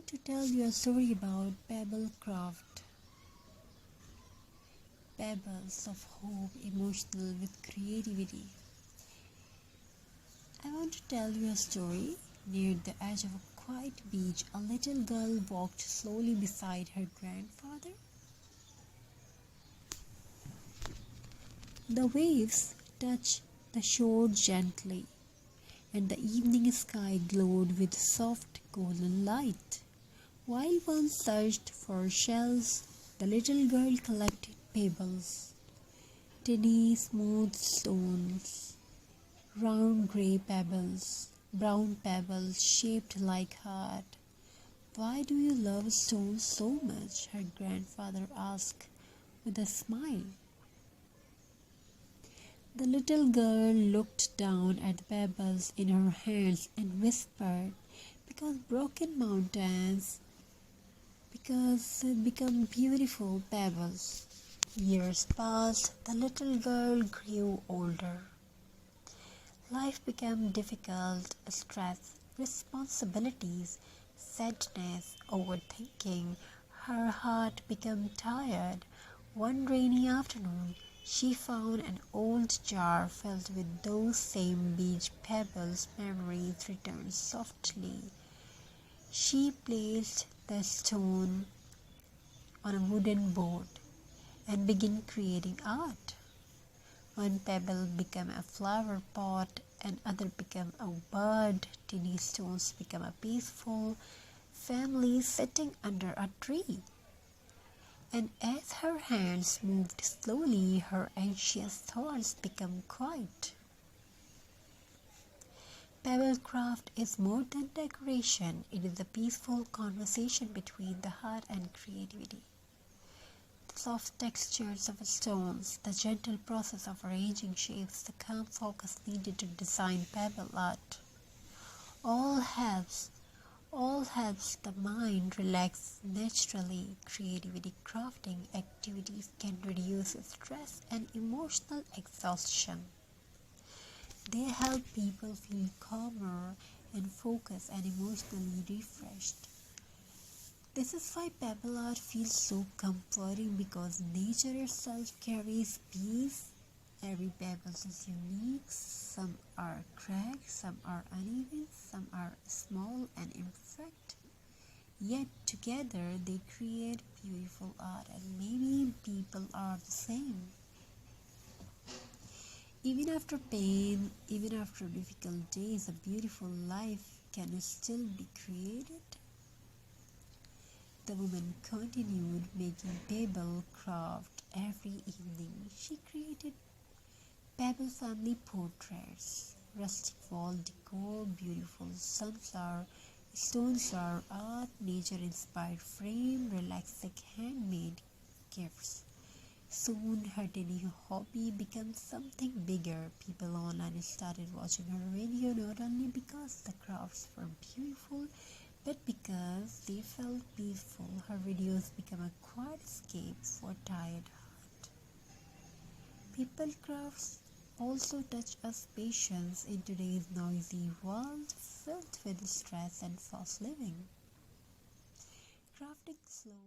want to tell you a story about pebble craft. Pebbles of hope, emotional with creativity. I want to tell you a story. Near the edge of a quiet beach, a little girl walked slowly beside her grandfather. The waves touched the shore gently, and the evening sky glowed with soft golden light. While one searched for shells, the little girl collected pebbles, tiny smooth stones, round grey pebbles, brown pebbles shaped like heart. "Why do you love stones so much?" her grandfather asked with a smile. The little girl looked down at the pebbles in her hands and whispered, "Because broken mountains become beautiful pebbles." Years passed, the little girl grew older. Life became difficult, stress, responsibilities, sadness, overthinking. Her heart became tired. One rainy afternoon, she found an old jar filled with those same beach pebbles. Memories returned softly. She placed the stone on a wooden board and began creating art. One pebble became a flower pot, and other became a bird. Tiny stones became a peaceful family sitting under a tree. And as her hands moved slowly, her anxious thoughts became quiet. Pebble craft is more than decoration. It is a peaceful conversation between the heart and creativity. The soft textures of stones, the gentle process of arranging shapes, the calm focus needed to design pebble art, all helps the mind relax naturally. Creativity crafting activities can reduce stress and emotional exhaustion. They help people feel calmer and focused and emotionally refreshed. This is why pebble art feels so comforting, because nature itself carries peace. Every pebble is unique. Some are cracked, some are uneven, some are small and imperfect. Yet together they create beautiful art, and maybe people are the same. Even after pain, even after difficult days, a beautiful life can still be created. The woman continued making pebble craft every evening. She created pebble family portraits, rustic wall decor, beautiful sunflower, stone flower art, nature-inspired frame, relaxing handmade gifts. Soon her tiny hobby became something bigger. People online started watching her video not only because the crafts were beautiful, but because they felt peaceful. Her videos became a quiet escape for tired heart. People crafts also touch us patience in today's noisy world filled with stress and fast living. Crafting slow